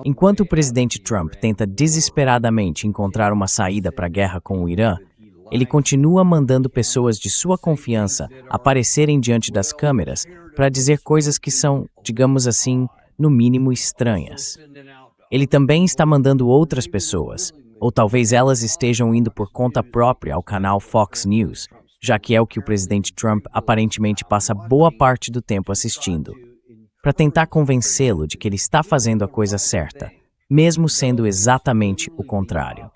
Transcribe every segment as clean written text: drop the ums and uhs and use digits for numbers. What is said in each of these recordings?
Enquanto o presidente Trump tenta desesperadamente encontrar uma saída para a guerra com o Irã, ele continua mandando pessoas de sua confiança aparecerem diante das câmeras para dizer coisas que são, digamos assim, no mínimo estranhas. Ele também está mandando outras pessoas, ou talvez elas estejam indo por conta própria ao canal Fox News, já que é o que o presidente Trump aparentemente passa boa parte do tempo assistindo, para tentar convencê-lo de que ele está fazendo a coisa certa, mesmo sendo exatamente o contrário.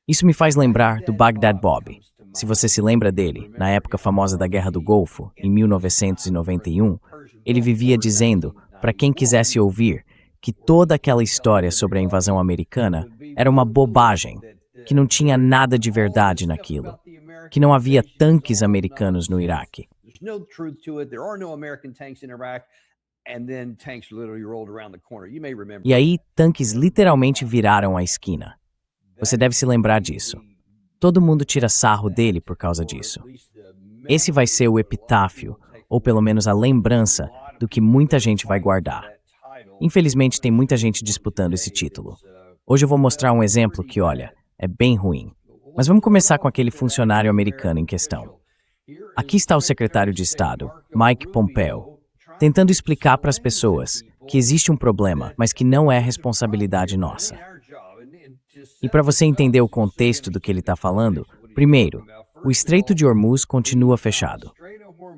Isso me faz lembrar do Baghdad Bob. Se você se lembra dele, na época famosa da Guerra do Golfo, em 1991, ele vivia dizendo, para quem quisesse ouvir, que toda aquela história sobre a invasão americana era uma bobagem, que não tinha nada de verdade naquilo, que não havia tanques americanos no Iraque. E aí, tanques literalmente viraram a esquina. Você deve se lembrar disso. Todo mundo tira sarro dele por causa disso. Esse vai ser o epitáfio, ou pelo menos a lembrança, do que muita gente vai guardar. Infelizmente, tem muita gente disputando esse título. Hoje eu vou mostrar um exemplo que, olha, é bem ruim. Mas vamos começar com aquele funcionário americano em questão. Aqui está o secretário de Estado, Mike Pompeo, tentando explicar para as pessoas que existe um problema, mas que não é responsabilidade nossa. E para você entender o contexto do que ele está falando, primeiro, o Estreito de Hormuz continua fechado.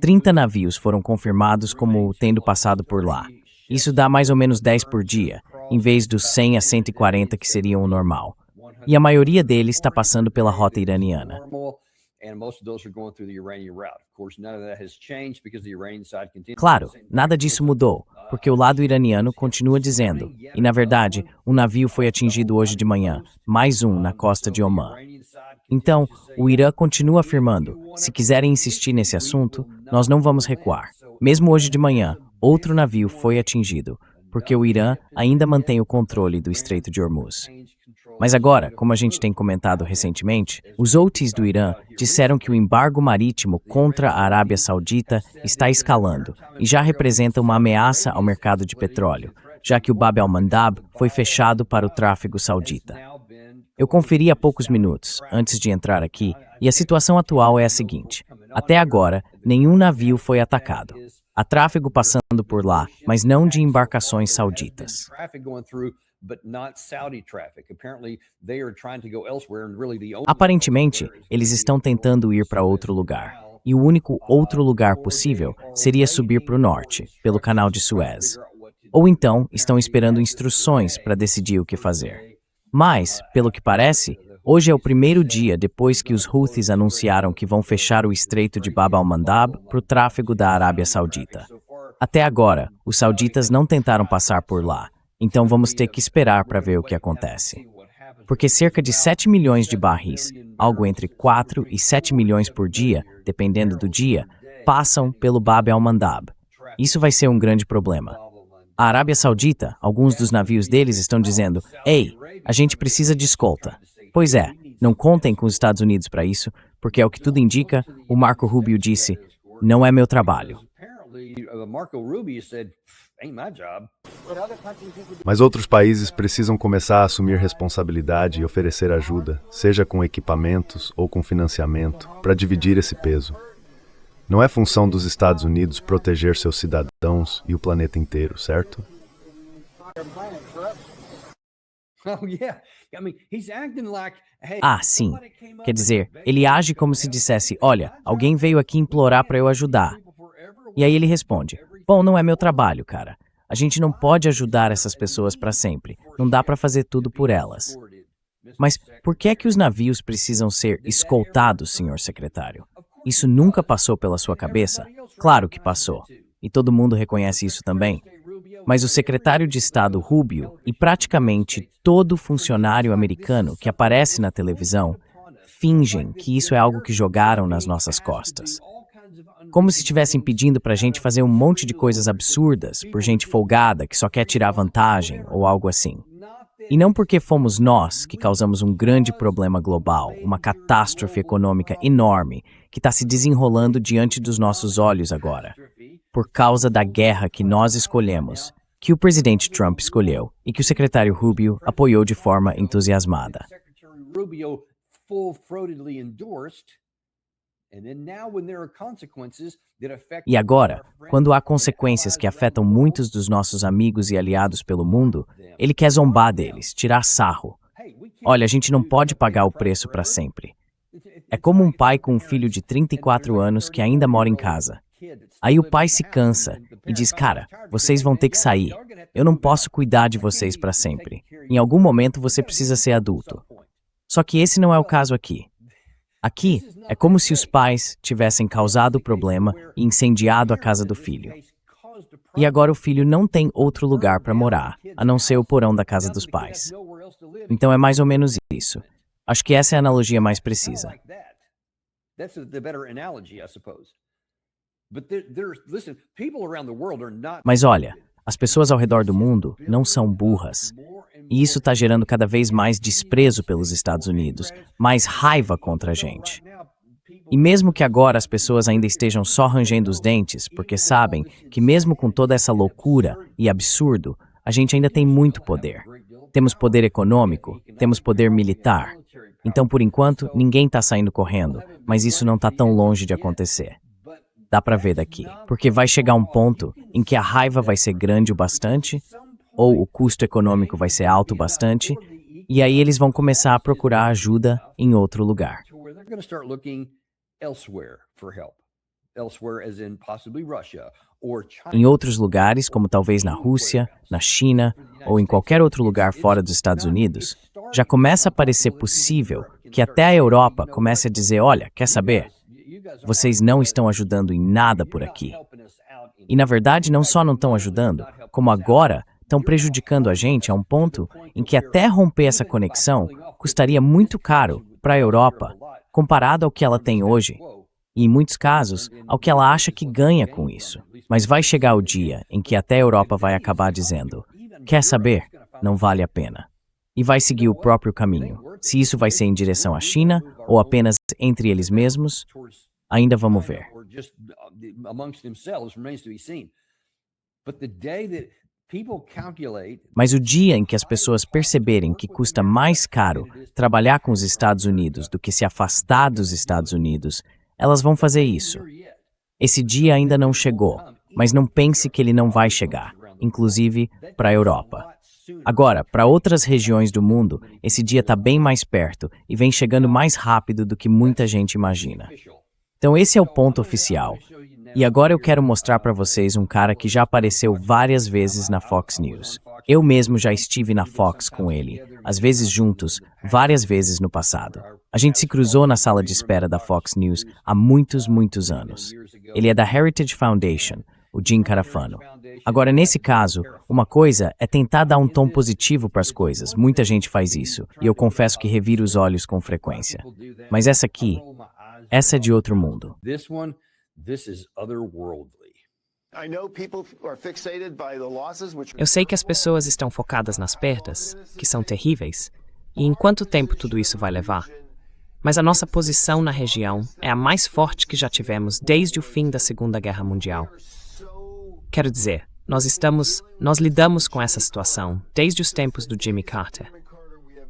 30 navios foram confirmados como tendo passado por lá. Isso dá mais ou menos 10 por dia, em vez dos 100 a 140 que seriam o normal. E a maioria deles está passando pela rota iraniana. Claro, nada disso mudou, porque o lado iraniano continua dizendo, e na verdade, um navio foi atingido hoje de manhã, mais um na costa de Omã. Então, o Irã continua afirmando, se quiserem insistir nesse assunto, nós não vamos recuar. Mesmo hoje de manhã, outro navio foi atingido, porque o Irã ainda mantém o controle do Estreito de Hormuz. Mas agora, como a gente tem comentado recentemente, os Houthis do Irã disseram que o embargo marítimo contra a Arábia Saudita está escalando e já representa uma ameaça ao mercado de petróleo, já que o Bab al-Mandab foi fechado para o tráfego saudita. Eu conferi há poucos minutos, antes de entrar aqui, e a situação atual é a seguinte. Até agora, nenhum navio foi atacado. Há tráfego passando por lá, mas não de embarcações sauditas. Aparentemente, eles estão tentando ir para outro lugar. E o único outro lugar possível seria subir para o norte, pelo canal de Suez. Ou então, estão esperando instruções para decidir o que fazer. Mas, pelo que parece, hoje é o primeiro dia depois que os Houthis anunciaram que vão fechar o Estreito de Bab al-Mandab para o tráfego da Arábia Saudita. Até agora, os sauditas não tentaram passar por lá. Então vamos ter que esperar para ver o que acontece. Porque cerca de 7 milhões de barris, algo entre 4 e 7 milhões por dia, dependendo do dia, passam pelo Bab al-Mandab. Isso vai ser um grande problema. A Arábia Saudita, alguns dos navios deles estão dizendo, ei, a gente precisa de escolta. Pois é, não contem com os Estados Unidos para isso, porque é o que tudo indica, o Marco Rubio disse, não é meu trabalho. Mas outros países precisam começar a assumir responsabilidade e oferecer ajuda, seja com equipamentos ou com financiamento, para dividir esse peso. Não é função dos Estados Unidos proteger seus cidadãos e o planeta inteiro, certo? Ah, sim. Quer dizer, ele age como se dissesse, olha, alguém veio aqui implorar para eu ajudar. E aí ele responde, bom, não é meu trabalho, cara. A gente não pode ajudar essas pessoas para sempre. Não dá para fazer tudo por elas. Mas por que é que os navios precisam ser escoltados, senhor secretário? Isso nunca passou pela sua cabeça? Claro que passou. E todo mundo reconhece isso também. Mas o secretário de Estado Rubio e praticamente todo funcionário americano que aparece na televisão fingem que isso é algo que jogaram nas nossas costas. Como se estivessem pedindo pra gente fazer um monte de coisas absurdas por gente folgada que só quer tirar vantagem ou algo assim. E não porque fomos nós que causamos um grande problema global, uma catástrofe econômica enorme que está se desenrolando diante dos nossos olhos agora. Por causa da guerra que nós escolhemos, que o presidente Trump escolheu e que o secretário Rubio apoiou de forma entusiasmada. E agora, quando há consequências que afetam muitos dos nossos amigos e aliados pelo mundo, ele quer zombar deles, tirar sarro. Olha, a gente não pode pagar o preço para sempre. É como um pai com um filho de 34 anos que ainda mora em casa. Aí o pai se cansa e diz, cara, vocês vão ter que sair. Eu não posso cuidar de vocês para sempre. Em algum momento você precisa ser adulto. Só que esse não é o caso aqui. Aqui é como se os pais tivessem causado o problema e incendiado a casa do filho. E agora o filho não tem outro lugar para morar, a não ser o porão da casa dos pais. Então é mais ou menos isso. Acho que essa é a analogia mais precisa. Mas olha, as pessoas ao redor do mundo não são burras. E isso está gerando cada vez mais desprezo pelos Estados Unidos, mais raiva contra a gente. E mesmo que agora as pessoas ainda estejam só rangendo os dentes, porque sabem que mesmo com toda essa loucura e absurdo, a gente ainda tem muito poder. Temos poder econômico, temos poder militar. Então, por enquanto, ninguém está saindo correndo, mas isso não está tão longe de acontecer. Dá para ver daqui, porque vai chegar um ponto em que a raiva vai ser grande o bastante, ou o custo econômico vai ser alto o bastante, e aí eles vão começar a procurar ajuda em outro lugar. Em outros lugares, como talvez na Rússia, na China ou em qualquer outro lugar fora dos Estados Unidos, já começa a parecer possível que até a Europa comece a dizer, olha, quer saber? Vocês não estão ajudando em nada por aqui. E na verdade não só não estão ajudando, como agora estão prejudicando a gente a um ponto em que até romper essa conexão custaria muito caro para a Europa, comparado ao que ela tem hoje, e em muitos casos, ao que ela acha que ganha com isso. Mas vai chegar o dia em que até a Europa vai acabar dizendo, quer saber? Não vale a pena. E vai seguir o próprio caminho. Se isso vai ser em direção à China ou apenas entre eles mesmos, ainda vamos ver. Mas o dia em que as pessoas perceberem que custa mais caro trabalhar com os Estados Unidos do que se afastar dos Estados Unidos, elas vão fazer isso. Esse dia ainda não chegou, mas não pense que ele não vai chegar, inclusive para a Europa. Agora, para outras regiões do mundo, esse dia está bem mais perto e vem chegando mais rápido do que muita gente imagina. Então esse é o ponto oficial. E agora eu quero mostrar para vocês um cara que já apareceu várias vezes na Fox News. Eu mesmo já estive na Fox com ele, às vezes juntos, várias vezes no passado. A gente se cruzou na sala de espera da Fox News há muitos, muitos anos. Ele é da Heritage Foundation, o Jim Carafano. Agora, nesse caso, uma coisa é tentar dar um tom positivo para as coisas. Muita gente faz isso, e eu confesso que reviro os olhos com frequência. Mas essa aqui, essa é de outro mundo. Eu sei que as pessoas estão focadas nas perdas, que são terríveis, e em quanto tempo tudo isso vai levar. Mas a nossa posição na região é a mais forte que já tivemos desde o fim da Segunda Guerra Mundial. Quero dizer, nós lidamos com essa situação desde os tempos do Jimmy Carter.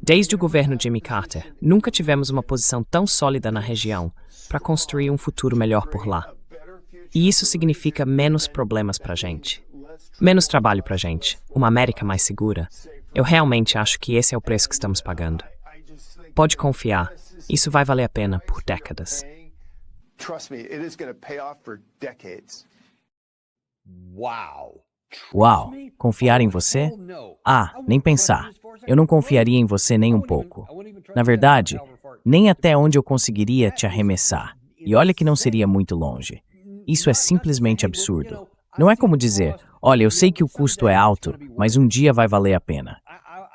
Desde o governo Jimmy Carter, nunca tivemos uma posição tão sólida na região para construir um futuro melhor por lá. E isso significa menos problemas para a gente. Menos trabalho para a gente, uma América mais segura. Eu realmente acho que esse é o preço que estamos pagando. Pode confiar, isso vai valer a pena por décadas. Uau, confiar em você? Ah, nem pensar. Eu não confiaria em você nem um pouco. Na verdade, nem até onde eu conseguiria te arremessar. E olha que não seria muito longe. Isso é simplesmente absurdo. Não é como dizer, olha, eu sei que o custo é alto, mas um dia vai valer a pena.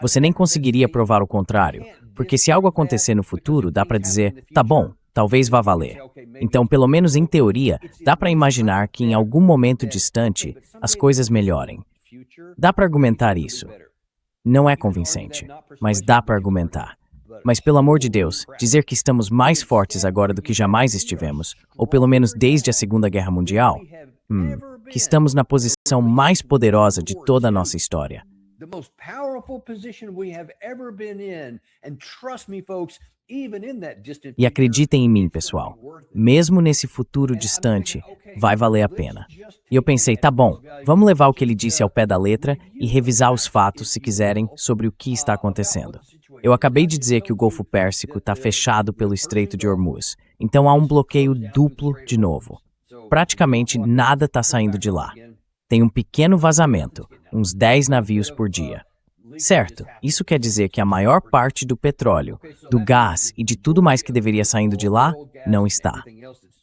Você nem conseguiria provar o contrário, porque se algo acontecer no futuro, dá para dizer, tá bom, talvez vá valer. Então, pelo menos em teoria, dá para imaginar que em algum momento distante, as coisas melhorem. Dá para argumentar isso. Não é convincente, mas dá para argumentar. Mas, pelo amor de Deus, dizer que estamos mais fortes agora do que jamais estivemos, ou pelo menos desde a Segunda Guerra Mundial, que estamos na posição mais poderosa de toda a nossa história. The most powerful position we have ever been in, and trust me, folks, even in that distant E acreditem em mim, pessoal, mesmo nesse futuro distante, vai valer a pena. E eu pensei, tá bom, vamos levar o que ele disse ao pé da letra e revisar os fatos, se quiserem, sobre o que está acontecendo. Eu acabei de dizer que o Golfo Pérsico está fechado pelo Estreito de Hormuz, então há um bloqueio duplo de novo. Praticamente nada está saindo de lá. Tem um pequeno vazamento, uns 10 navios por dia. Certo, isso quer dizer que a maior parte do petróleo, do gás e de tudo mais que deveria saindo de lá, não está.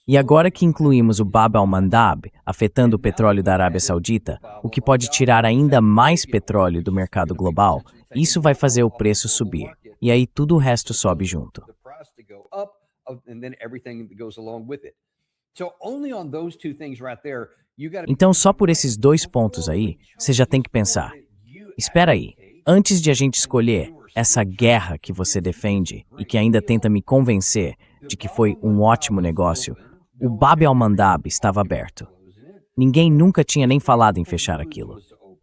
E agora que incluímos o Bab al-Mandab, afetando o petróleo da Arábia Saudita, o que pode tirar ainda mais petróleo do mercado global, isso vai fazer o preço subir. E aí tudo o resto sobe junto. Então, só por esses 2 pontos aí, você já tem que pensar. Espera aí, antes de a gente escolher essa guerra que você defende e que ainda tenta me convencer de que foi um ótimo negócio, o Bab al-Mandab estava aberto. Ninguém nunca tinha nem falado em fechar aquilo.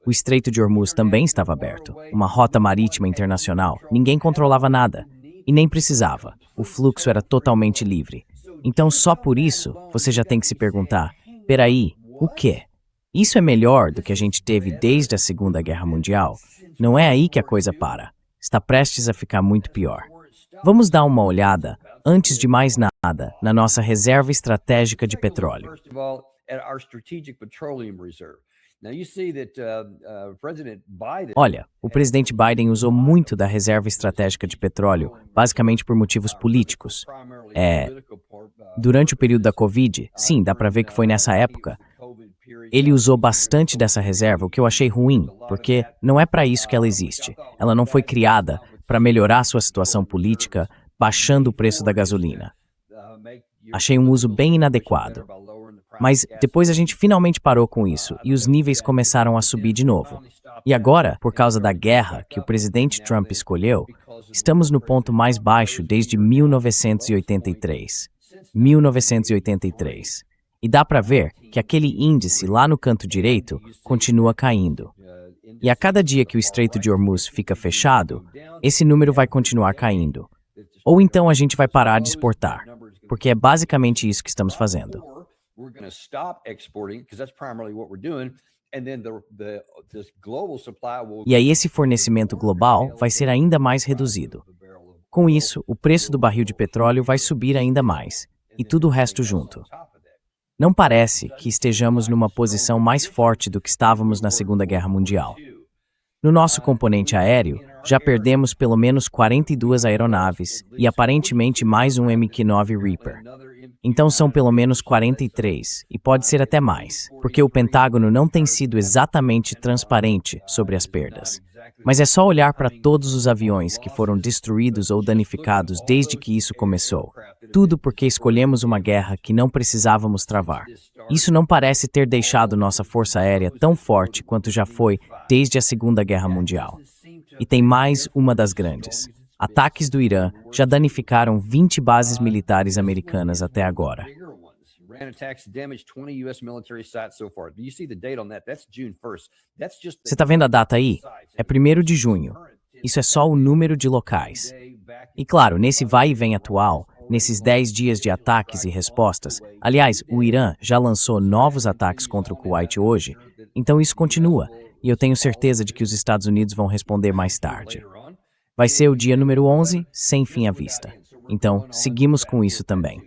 O Estreito de Hormuz também estava aberto, uma rota marítima internacional. Ninguém controlava nada e nem precisava. O fluxo era totalmente livre. Então, só por isso, você já tem que se perguntar, peraí, o quê? Isso é melhor do que a gente teve desde a Segunda Guerra Mundial? Não é aí que a coisa para. Está prestes a ficar muito pior. Vamos dar uma olhada, antes de mais nada, na nossa reserva estratégica de petróleo. Olha, o presidente Biden usou muito da reserva estratégica de petróleo, basicamente por motivos políticos. Durante o período da Covid, sim, dá para ver que foi nessa época, ele usou bastante dessa reserva, o que eu achei ruim, porque não é para isso que ela existe. Ela não foi criada para melhorar sua situação política, baixando o preço da gasolina. Achei um uso bem inadequado. Mas depois a gente finalmente parou com isso e os níveis começaram a subir de novo. E agora, por causa da guerra que o presidente Trump escolheu, estamos no ponto mais baixo desde 1983. 1983. E dá para ver que aquele índice lá no canto direito continua caindo. E a cada dia que o Estreito de Hormuz fica fechado, esse número vai continuar caindo. Ou então a gente vai parar de exportar, porque é basicamente isso que estamos fazendo. E aí esse fornecimento global vai ser ainda mais reduzido. Com isso, o preço do barril de petróleo vai subir ainda mais, e tudo o resto junto. Não parece que estejamos numa posição mais forte do que estávamos na Segunda Guerra Mundial. No nosso componente aéreo, já perdemos pelo menos 42 aeronaves e aparentemente mais um MQ-9 Reaper. Então são pelo menos 43, e pode ser até mais, porque o Pentágono não tem sido exatamente transparente sobre as perdas. Mas é só olhar para todos os aviões que foram destruídos ou danificados desde que isso começou. Tudo porque escolhemos uma guerra que não precisávamos travar. Isso não parece ter deixado nossa força aérea tão forte quanto já foi desde a Segunda Guerra Mundial. E tem mais uma das grandes. Ataques do Irã já danificaram 20 bases militares americanas até agora. Você está vendo a data aí? É 1º de junho. Isso é só o número de locais. E claro, nesse vai e vem atual, nesses 10 dias de ataques e respostas, aliás, o Irã já lançou novos ataques contra o Kuwait hoje, então isso continua, e eu tenho certeza de que os Estados Unidos vão responder mais tarde. Vai ser o dia número 11, sem fim à vista. Então, seguimos com isso também.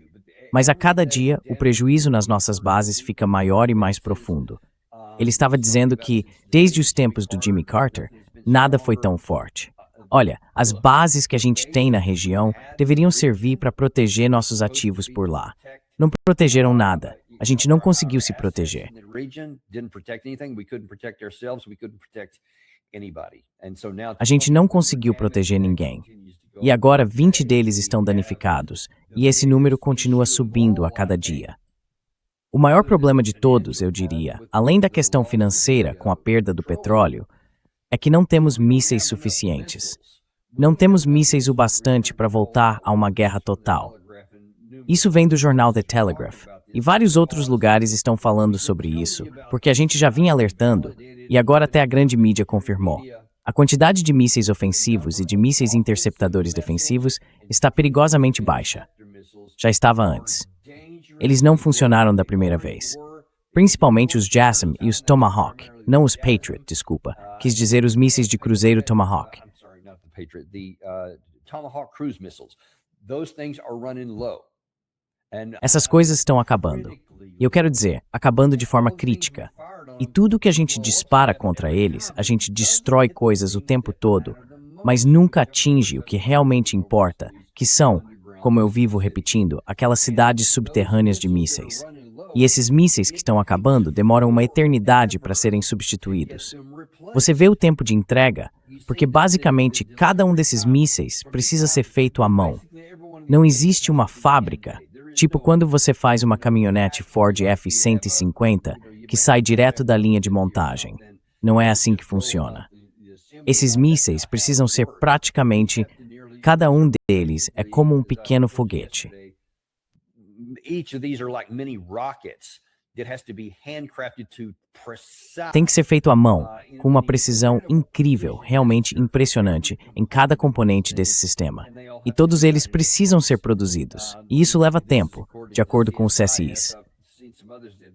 Mas a cada dia, o prejuízo nas nossas bases fica maior e mais profundo. Ele estava dizendo que, desde os tempos do Jimmy Carter, nada foi tão forte. Olha, as bases que a gente tem na região deveriam servir para proteger nossos ativos por lá. Não protegeram nada. A gente não conseguiu se proteger. A gente não conseguiu proteger ninguém. E agora 20 deles estão danificados, e esse número continua subindo a cada dia. O maior problema de todos, eu diria, além da questão financeira com a perda do petróleo, é que não temos mísseis suficientes. Não temos mísseis o bastante para voltar a uma guerra total. Isso vem do jornal The Telegraph. E vários outros lugares estão falando sobre isso, porque a gente já vinha alertando, e agora até a grande mídia confirmou. A quantidade de mísseis ofensivos e de mísseis interceptadores defensivos está perigosamente baixa. Já estava antes. Eles não funcionaram da primeira vez. Principalmente os JASSM e os Tomahawk, não os Patriot, desculpa. Quis dizer os mísseis de cruzeiro Tomahawk. Essas coisas estão acabando. E eu quero dizer, acabando de forma crítica. E tudo que a gente dispara contra eles, a gente destrói coisas o tempo todo, mas nunca atinge o que realmente importa, que são, como eu vivo repetindo, aquelas cidades subterrâneas de mísseis. E esses mísseis que estão acabando demoram uma eternidade para serem substituídos. Você vê o tempo de entrega, porque basicamente cada um desses mísseis precisa ser feito à mão. Não existe uma fábrica, tipo quando você faz uma caminhonete Ford F-150 que sai direto da linha de montagem. Não é assim que funciona. Esses mísseis precisam ser praticamente, cada um deles é como um pequeno foguete. Tem que ser feito à mão, com uma precisão incrível, realmente impressionante, em cada componente desse sistema. E todos eles precisam ser produzidos. E isso leva tempo, de acordo com os CSIs.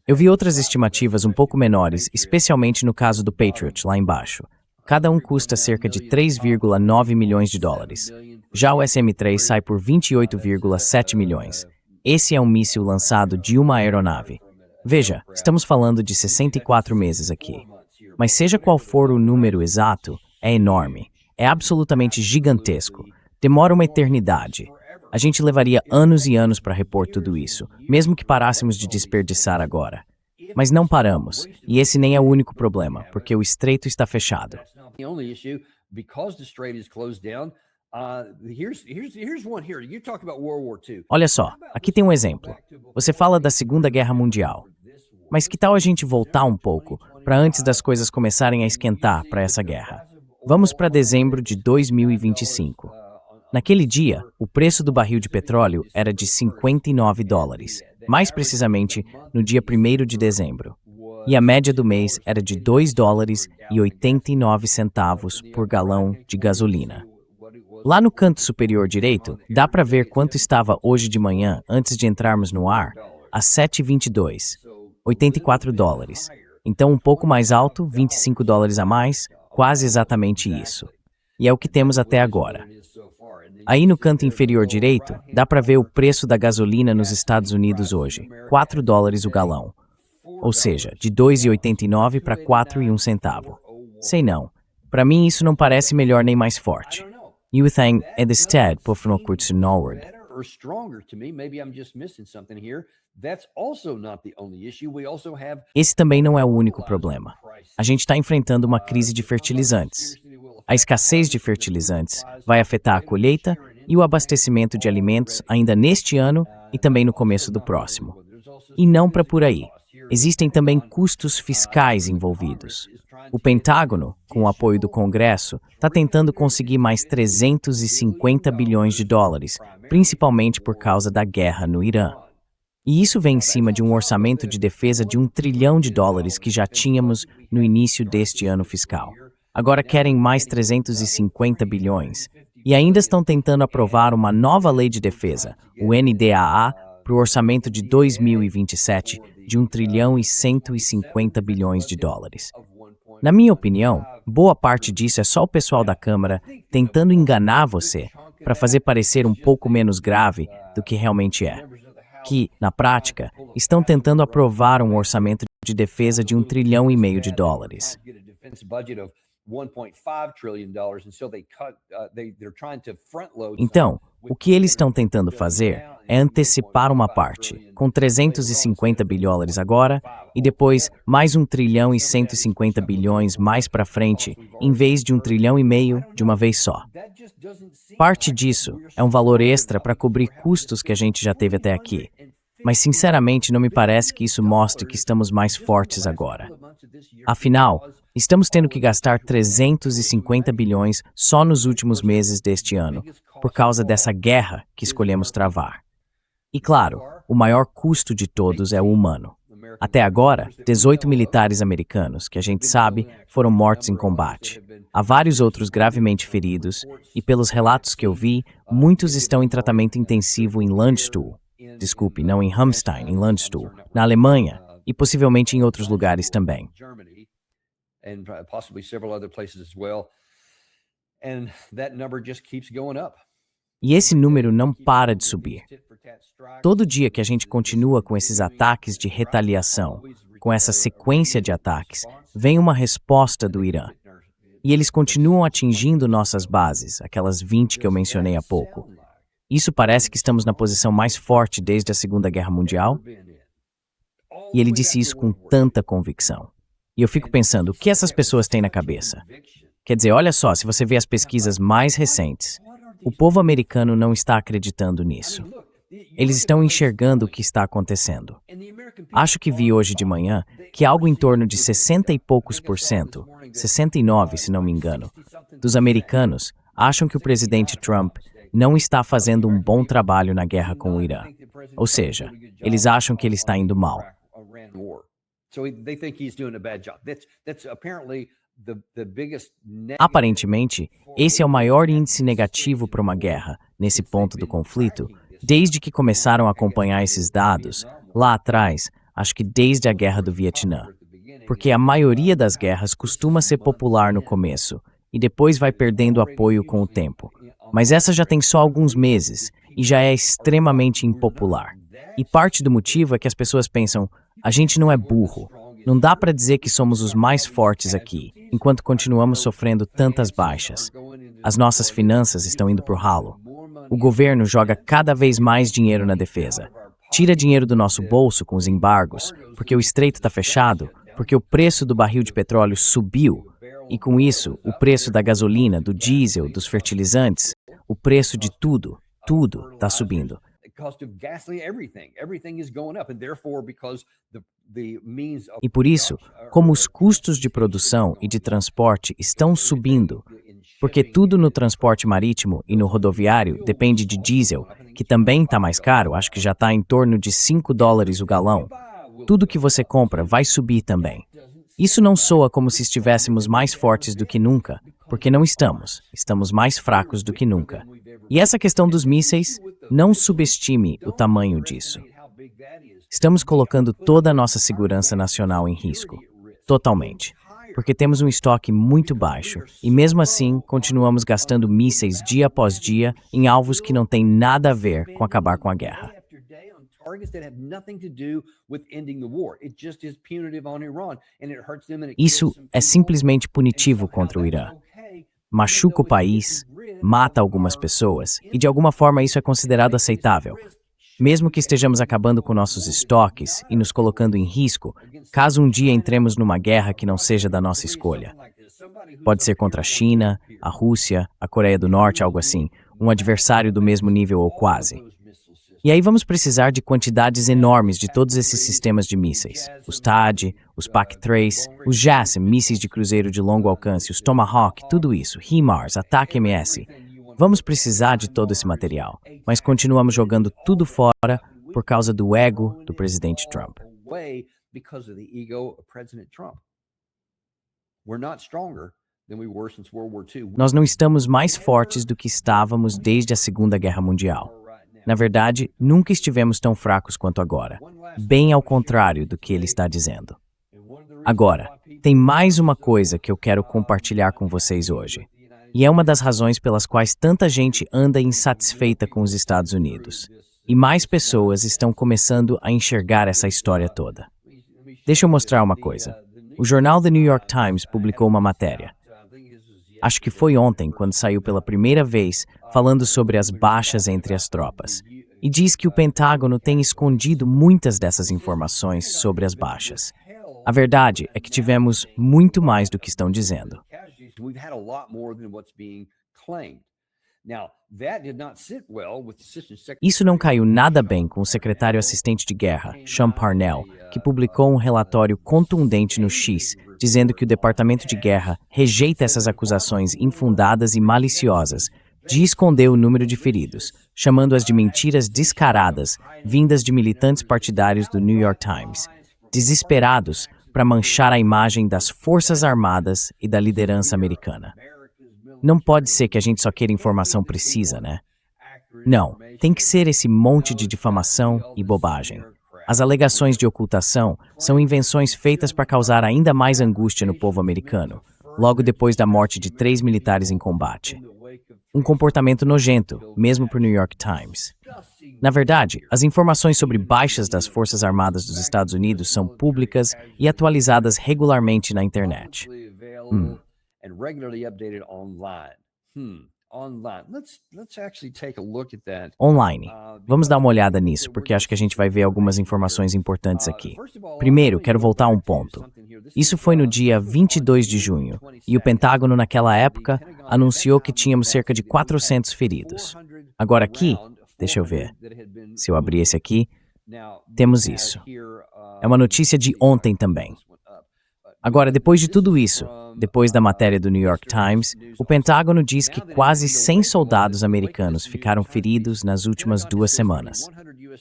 Eu vi outras estimativas um pouco menores, especialmente no caso do Patriot, lá embaixo. Cada um custa cerca de 3,9 milhões de dólares. Já o SM-3 sai por 28,7 milhões. Esse é um míssil lançado de uma aeronave. Veja, estamos falando de 64 meses aqui. Mas seja qual for o número exato, é enorme. É absolutamente gigantesco. Demora uma eternidade. A gente levaria anos e anos para repor tudo isso, mesmo que parássemos de desperdiçar agora. Mas não paramos, e esse nem é o único problema, porque o estreito está fechado. Olha só, aqui tem um exemplo. Você fala da Segunda Guerra Mundial. Mas que tal a gente voltar um pouco, para antes das coisas começarem a esquentar para essa guerra? Vamos para dezembro de 2025. Naquele dia, o preço do barril de petróleo era de 59 dólares, mais precisamente no dia 1º de dezembro. E a média do mês era de 2 dólares e 89 centavos por galão de gasolina. Lá no canto superior direito, dá para ver quanto estava hoje de manhã, antes de entrarmos no ar, às 7h22, 84 dólares. Então um pouco mais alto, 25 dólares a mais, quase exatamente isso. E é o que temos até agora. Aí no canto inferior direito, dá para ver o preço da gasolina nos Estados Unidos hoje, 4 dólares o galão. Ou seja, de 2,89 para 4,01 centavo. Sei não. Para mim isso não parece melhor nem mais forte. Uthang é instead på från kursen norrd. Esse também não é o único problema. A gente está enfrentando uma crise de fertilizantes. A escassez de fertilizantes vai afetar a colheita e o abastecimento de alimentos ainda neste ano e também no começo do próximo. E não para por aí. Existem também custos fiscais envolvidos. O Pentágono, com o apoio do Congresso, está tentando conseguir mais 350 bilhões de dólares, principalmente por causa da guerra no Irã. E isso vem em cima de um orçamento de defesa de 1 trilhão de dólares que já tínhamos no início deste ano fiscal. Agora querem mais 350 bilhões. E ainda estão tentando aprovar uma nova lei de defesa, o NDAA, para o orçamento de 2027, de 1 trilhão e 150 bilhões de dólares. Na minha opinião, boa parte disso é só o pessoal da Câmara tentando enganar você para fazer parecer um pouco menos grave do que realmente é. Que, na prática, estão tentando aprovar um orçamento de defesa de 1 trilhão e meio de dólares. Então, o que eles estão tentando fazer é antecipar uma parte, com 350 bilhões agora, e depois mais 1 trilhão e 150 bilhões mais para frente, em vez de 1 trilhão e meio de uma vez só. Parte disso é um valor extra para cobrir custos que a gente já teve até aqui. Mas, sinceramente, não me parece que isso mostre que estamos mais fortes agora. Afinal, estamos tendo que gastar 350 bilhões só nos últimos meses deste ano, por causa dessa guerra que escolhemos travar. E claro, o maior custo de todos é o humano. Até agora, 18 militares americanos, que a gente sabe, foram mortos em combate. Há vários outros gravemente feridos e, pelos relatos que eu vi, muitos estão em tratamento intensivo em Landstuhl. Desculpe, não em Ramstein, em Landstuhl, na Alemanha e possivelmente em outros lugares também. E esse número não para de subir. Todo dia que a gente continua com esses ataques de retaliação, com essa sequência de ataques, vem uma resposta do Irã. E eles continuam atingindo nossas bases, aquelas 20 que eu mencionei há pouco. Isso parece que estamos na posição mais forte desde a Segunda Guerra Mundial? E ele disse isso com tanta convicção. E eu fico pensando, o que essas pessoas têm na cabeça? Quer dizer, olha só, se você vê as pesquisas mais recentes, o povo americano não está acreditando nisso. Eles estão enxergando o que está acontecendo. Acho que vi hoje de manhã que algo em torno de 60 e poucos por cento, 69 se não me engano, dos americanos acham que o presidente Trump não está fazendo um bom trabalho na guerra com o Irã. Ou seja, eles acham que ele está indo mal. Aparentemente, esse é o maior índice negativo para uma guerra, nesse ponto do conflito, desde que começaram a acompanhar esses dados, lá atrás, acho que desde a Guerra do Vietnã. Porque a maioria das guerras costuma ser popular no começo, e depois vai perdendo apoio com o tempo. Mas essa já tem só alguns meses, e já é extremamente impopular. E parte do motivo é que as pessoas pensam, a gente não é burro. Não dá para dizer que somos os mais fortes aqui, enquanto continuamos sofrendo tantas baixas. As nossas finanças estão indo pro ralo. O governo joga cada vez mais dinheiro na defesa. Tira dinheiro do nosso bolso com os embargos, porque o estreito está fechado, porque o preço do barril de petróleo subiu. E com isso, o preço da gasolina, do diesel, dos fertilizantes, o preço de tudo está subindo. E por isso, como os custos de produção e de transporte estão subindo, porque tudo no transporte marítimo e no rodoviário depende de diesel, que também está mais caro, acho que já está em torno de $5 o galão. Tudo que você compra vai subir também. Isso não soa como se estivéssemos mais fortes do que nunca, porque não estamos. Estamos mais fracos do que nunca. E essa questão dos mísseis, não subestime o tamanho disso. Estamos colocando toda a nossa segurança nacional em risco. Totalmente. Porque temos um estoque muito baixo e, mesmo assim, continuamos gastando mísseis dia após dia em alvos que não têm nada a ver com acabar com a guerra. Isso é simplesmente punitivo contra o Irã. Machuca o país, mata algumas pessoas e, de alguma forma, isso é considerado aceitável. Mesmo que estejamos acabando com nossos estoques e nos colocando em risco, caso um dia entremos numa guerra que não seja da nossa escolha. Pode ser contra a China, a Rússia, a Coreia do Norte, algo assim, um adversário do mesmo nível ou quase. E aí vamos precisar de quantidades enormes de todos esses sistemas de mísseis. Os THAAD, os PAC-3, os JASSM, mísseis de cruzeiro de longo alcance, os Tomahawk, tudo isso, HIMARS, ATAC-MS. Vamos precisar de todo esse material, mas continuamos jogando tudo fora por causa do ego do presidente Trump. Nós não estamos mais fortes do que estávamos desde a Segunda Guerra Mundial. Na verdade, nunca estivemos tão fracos quanto agora, bem ao contrário do que ele está dizendo. Agora, tem mais uma coisa que eu quero compartilhar com vocês hoje. E é uma das razões pelas quais tanta gente anda insatisfeita com os Estados Unidos. E mais pessoas estão começando a enxergar essa história toda. Deixa eu mostrar uma coisa. O jornal The New York Times publicou uma matéria. Acho que foi ontem, quando saiu pela primeira vez, falando sobre as baixas entre as tropas. E diz que o Pentágono tem escondido muitas dessas informações sobre as baixas. A verdade é que tivemos muito mais do que estão dizendo. Isso não caiu nada bem com o secretário assistente de guerra, Sean Parnell, que publicou um relatório contundente no X, dizendo que o Departamento de Guerra rejeita essas acusações infundadas e maliciosas, de esconder o número de feridos, chamando-as de mentiras descaradas, vindas de militantes partidários do New York Times, desesperados para manchar a imagem das Forças Armadas e da liderança americana. Não pode ser que a gente só queira informação precisa, né? Não, tem que ser esse monte de difamação e bobagem. As alegações de ocultação são invenções feitas para causar ainda mais angústia no povo americano, logo depois da morte de 3 militares em combate. Um comportamento nojento, mesmo para o New York Times. Na verdade, as informações sobre baixas das Forças Armadas dos Estados Unidos são públicas e atualizadas regularmente na internet. Online. Vamos dar uma olhada nisso, porque acho que a gente vai ver algumas informações importantes aqui. Primeiro, quero voltar a um ponto. Isso foi no dia 22 de junho, e o Pentágono, naquela época, anunciou que tínhamos cerca de 400 feridos. Agora aqui, deixa eu ver. Se eu abrir esse aqui, temos isso. É uma notícia de ontem também. Agora, depois de tudo isso, depois da matéria do New York Times, o Pentágono diz que quase 100 soldados americanos ficaram feridos nas últimas 2 semanas.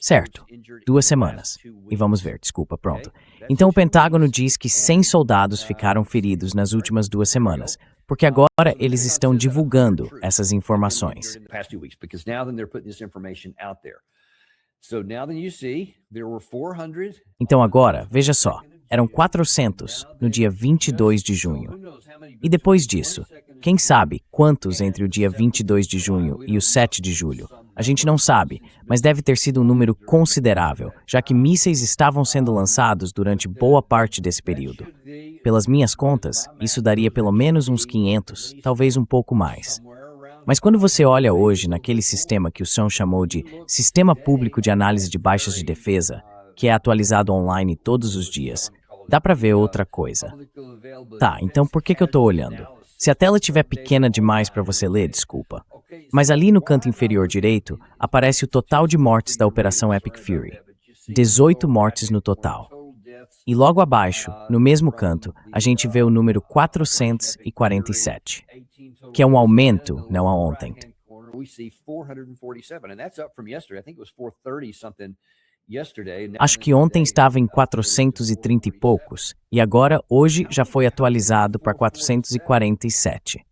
Certo, 2 semanas. E vamos ver, desculpa, pronto. Então o Pentágono diz que 100 soldados ficaram feridos nas últimas 2 semanas, porque agora eles estão divulgando essas informações. Então agora, veja só. Eram 400 no dia 22 de junho. E depois disso, quem sabe quantos entre o dia 22 de junho e o 7 de julho? A gente não sabe, mas deve ter sido um número considerável, já que mísseis estavam sendo lançados durante boa parte desse período. Pelas minhas contas, isso daria pelo menos uns 500, talvez um pouco mais. Mas quando você olha hoje naquele sistema que o Sean chamou de Sistema Público de Análise de Baixas de Defesa, que é atualizado online todos os dias, dá para ver outra coisa. Tá, então por que eu tô olhando? Se a tela estiver pequena demais para você ler, desculpa. Mas ali no canto inferior direito, aparece o total de mortes da Operação Epic Fury. 18 mortes no total. E logo abaixo, no mesmo canto, a gente vê o número 447, que é um aumento, não a ontem. Acho que ontem estava em 430 e poucos, e agora, hoje, já foi atualizado para 447.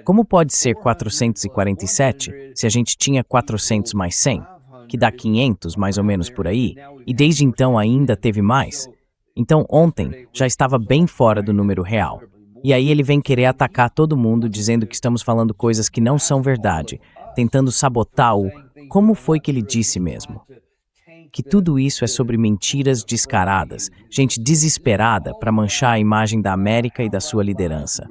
Como pode ser 447 se a gente tinha 400 mais 100, que dá 500 mais ou menos por aí, e desde então ainda teve mais? Então ontem já estava bem fora do número real. E aí ele vem querer atacar todo mundo dizendo que estamos falando coisas que não são verdade, tentando sabotar o... Como foi que ele disse mesmo? Que tudo isso é sobre mentiras descaradas, gente desesperada para manchar a imagem da América e da sua liderança.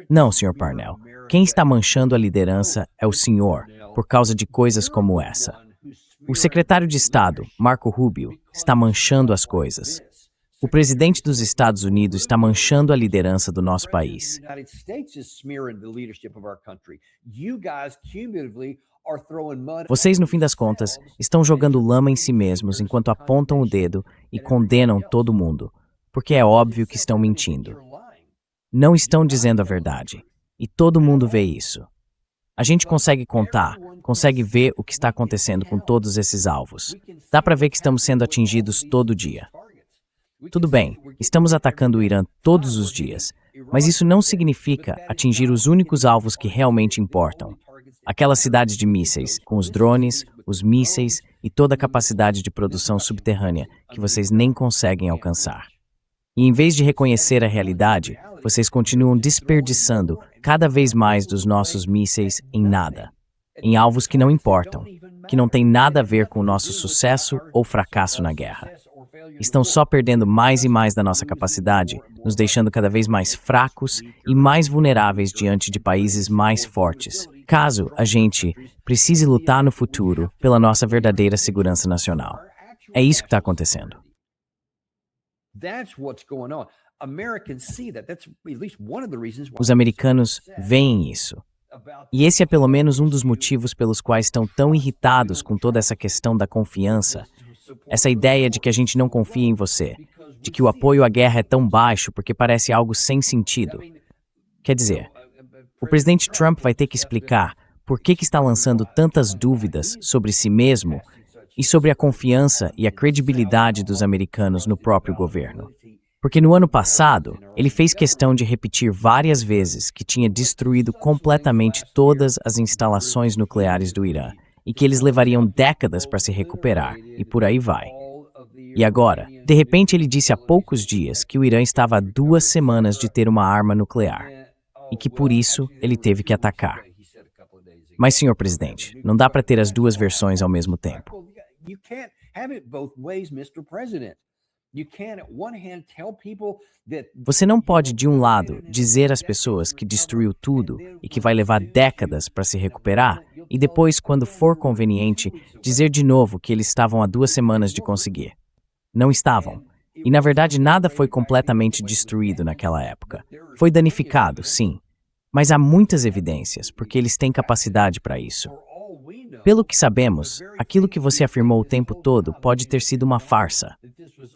Não, Sr. Parnell. Quem está manchando a liderança é o senhor, por causa de coisas como essa. O secretário de Estado, Marco Rubio, está manchando as coisas. O presidente dos Estados Unidos está manchando a liderança do nosso país. Vocês, no fim das contas, estão jogando lama em si mesmos enquanto apontam o dedo e condenam todo mundo, porque é óbvio que estão mentindo. Não estão dizendo a verdade, e todo mundo vê isso. A gente consegue contar, consegue ver o que está acontecendo com todos esses alvos. Dá para ver que estamos sendo atingidos todo dia. Tudo bem, estamos atacando o Irã todos os dias, mas isso não significa atingir os únicos alvos que realmente importam. Aquelas cidades de mísseis, com os drones, os mísseis e toda a capacidade de produção subterrânea que vocês nem conseguem alcançar. E em vez de reconhecer a realidade, vocês continuam desperdiçando cada vez mais dos nossos mísseis em nada, em alvos que não importam, que não têm nada a ver com o nosso sucesso ou fracasso na guerra. Estão só perdendo mais e mais da nossa capacidade, nos deixando cada vez mais fracos e mais vulneráveis diante de países mais fortes, caso a gente precise lutar no futuro pela nossa verdadeira segurança nacional. É isso que está acontecendo. Os americanos veem isso. E esse é pelo menos um dos motivos pelos quais estão tão irritados com toda essa questão da confiança. Essa ideia de que a gente não confia em você, de que o apoio à guerra é tão baixo porque parece algo sem sentido. Quer dizer, O presidente Trump vai ter que explicar por que está lançando tantas dúvidas sobre si mesmo e sobre a confiança e a credibilidade dos americanos no próprio governo. Porque no ano passado, ele fez questão de repetir várias vezes que tinha destruído completamente todas as instalações nucleares do Irã e que eles levariam décadas para se recuperar, e por aí vai. E agora, de repente ele disse há poucos dias que o Irã estava a 2 semanas de ter uma arma nuclear e que por isso ele teve que atacar. Mas, senhor presidente, não dá para ter as duas versões ao mesmo tempo. Você não pode, de um lado, dizer às pessoas que destruiu tudo e que vai levar décadas para se recuperar, e depois, quando for conveniente, dizer de novo que eles estavam a 2 semanas de conseguir. Não estavam. E, na verdade, nada foi completamente destruído naquela época. Foi danificado, sim. Mas há muitas evidências, porque eles têm capacidade para isso. Pelo que sabemos, aquilo que você afirmou o tempo todo pode ter sido uma farsa.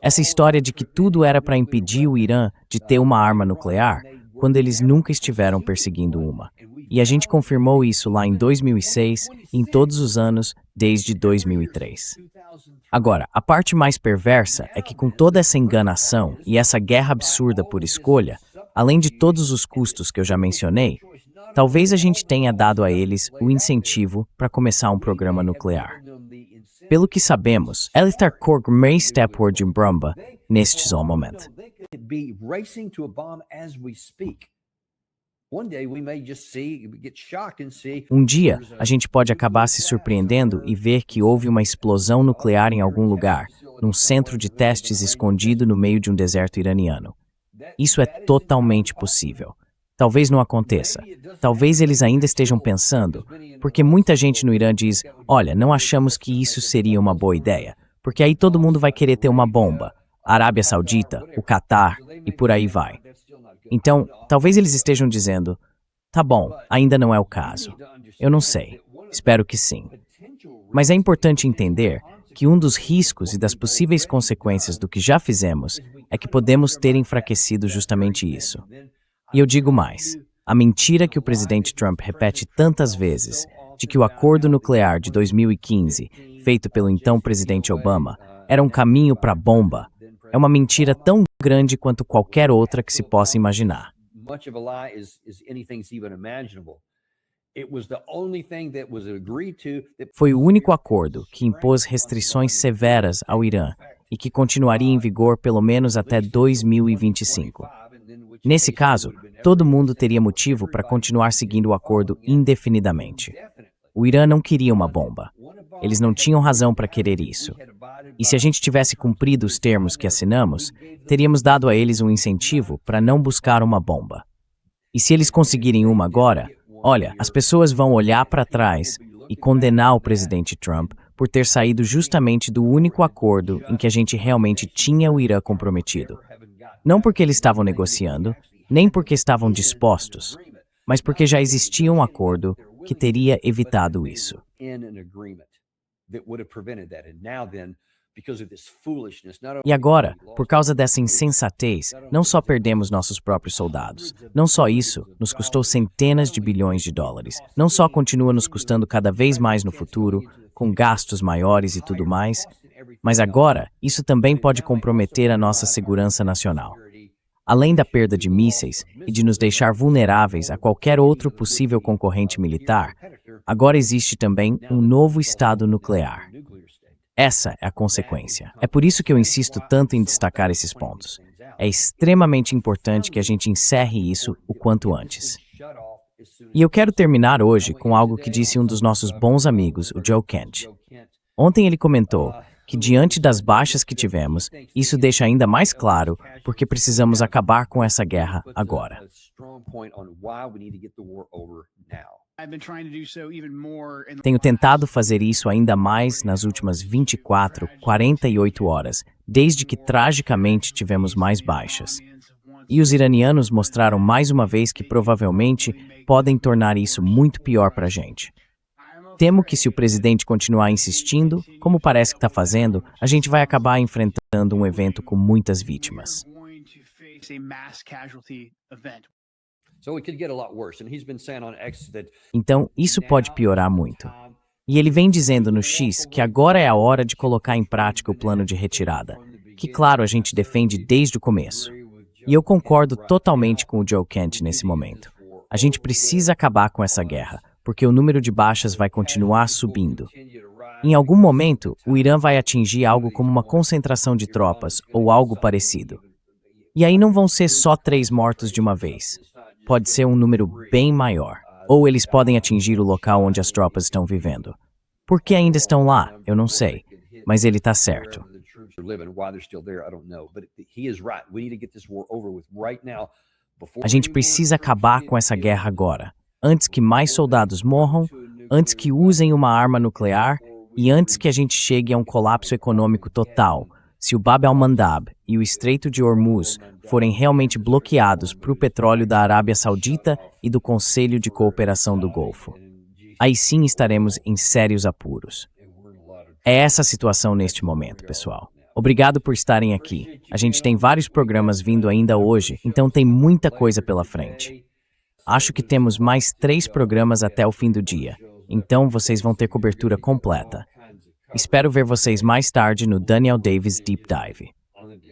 Essa história de que tudo era para impedir o Irã de ter uma arma nuclear, quando eles nunca estiveram perseguindo uma. E a gente confirmou isso lá em 2006 e em todos os anos desde 2003. Agora, a parte mais perversa é que com toda essa enganação e essa guerra absurda por escolha, além de todos os custos que eu já mencionei, talvez a gente tenha dado a eles o incentivo para começar um programa nuclear. Pelo que sabemos, ela está correndo stepward em Brumba neste exato momento. Um dia, a gente pode acabar se surpreendendo e ver que houve uma explosão nuclear em algum lugar, num centro de testes escondido no meio de um deserto iraniano. Isso é totalmente possível. Talvez não aconteça. Talvez eles ainda estejam pensando, porque muita gente no Irã diz, olha, não achamos que isso seria uma boa ideia, porque aí todo mundo vai querer ter uma bomba. A Arábia Saudita, o Catar e por aí vai. Então, talvez eles estejam dizendo, tá bom, ainda não é o caso. Eu não sei. Espero que sim. Mas é importante entender que um dos riscos e das possíveis consequências do que já fizemos é que podemos ter enfraquecido justamente isso. E eu digo mais, a mentira que o presidente Trump repete tantas vezes, de que o acordo nuclear de 2015, feito pelo então presidente Obama, era um caminho para a bomba, é uma mentira tão grande quanto qualquer outra que se possa imaginar. Foi o único acordo que impôs restrições severas ao Irã e que continuaria em vigor pelo menos até 2025. Nesse caso, todo mundo teria motivo para continuar seguindo o acordo indefinidamente. O Irã não queria uma bomba. Eles não tinham razão para querer isso. E se a gente tivesse cumprido os termos que assinamos, teríamos dado a eles um incentivo para não buscar uma bomba. E se eles conseguirem uma agora, olha, as pessoas vão olhar para trás e condenar o presidente Trump por ter saído justamente do único acordo em que a gente realmente tinha o Irã comprometido. Não porque eles estavam negociando, nem porque estavam dispostos, mas porque já existia um acordo que teria evitado isso. E agora, por causa dessa insensatez, não só perdemos nossos próprios soldados, não só isso nos custou centenas de bilhões de dólares, não só continua nos custando cada vez mais no futuro, com gastos maiores e tudo mais, mas agora isso também pode comprometer a nossa segurança nacional. Além da perda de mísseis e de nos deixar vulneráveis a qualquer outro possível concorrente militar, agora existe também um novo estado nuclear. Essa é a consequência. É por isso que eu insisto tanto em destacar esses pontos. É extremamente importante que a gente encerre isso o quanto antes. E eu quero terminar hoje com algo que disse um dos nossos bons amigos, o Joe Kent. Ontem ele comentou que, diante das baixas que tivemos, isso deixa ainda mais claro porque precisamos acabar com essa guerra agora. Tenho tentado fazer isso ainda mais nas últimas 24, 48 horas, desde que tragicamente tivemos mais baixas. E os iranianos mostraram mais uma vez que provavelmente podem tornar isso muito pior para a gente. Temo que se o presidente continuar insistindo, como parece que está fazendo, a gente vai acabar enfrentando um evento com muitas vítimas. Então, isso pode piorar muito. E ele vem dizendo no X que agora é a hora de colocar em prática o plano de retirada, que, claro, a gente defende desde o começo. E eu concordo totalmente com o Joe Kent nesse momento. A gente precisa acabar com essa guerra, porque o número de baixas vai continuar subindo. Em algum momento, o Irã vai atingir algo como uma concentração de tropas ou algo parecido. E aí não vão ser só 3 mortos de uma vez. Pode ser um número bem maior. Ou eles podem atingir o local onde as tropas estão vivendo. Por que ainda estão lá? Eu não sei. Mas ele está certo. A gente precisa acabar com essa guerra agora. Antes que mais soldados morram, antes que usem uma arma nuclear e antes que a gente chegue a um colapso econômico total, se o Bab al-Mandab e o Estreito de Hormuz forem realmente bloqueados para o petróleo da Arábia Saudita e do Conselho de Cooperação do Golfo. Aí sim estaremos em sérios apuros. É essa a situação neste momento, pessoal. Obrigado por estarem aqui. A gente tem vários programas vindo ainda hoje, então tem muita coisa pela frente. Acho que temos mais 3 programas até o fim do dia, então vocês vão ter cobertura completa. Espero ver vocês mais tarde no Daniel Davis Deep Dive.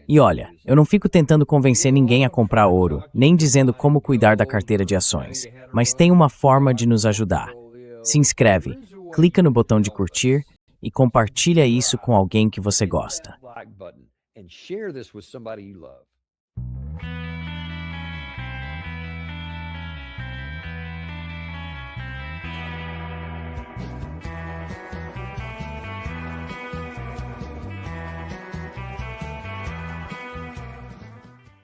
E olha, eu não fico tentando convencer ninguém a comprar ouro, nem dizendo como cuidar da carteira de ações, mas tem uma forma de nos ajudar. Se inscreve, clica no botão de curtir e compartilha isso com alguém que você gosta.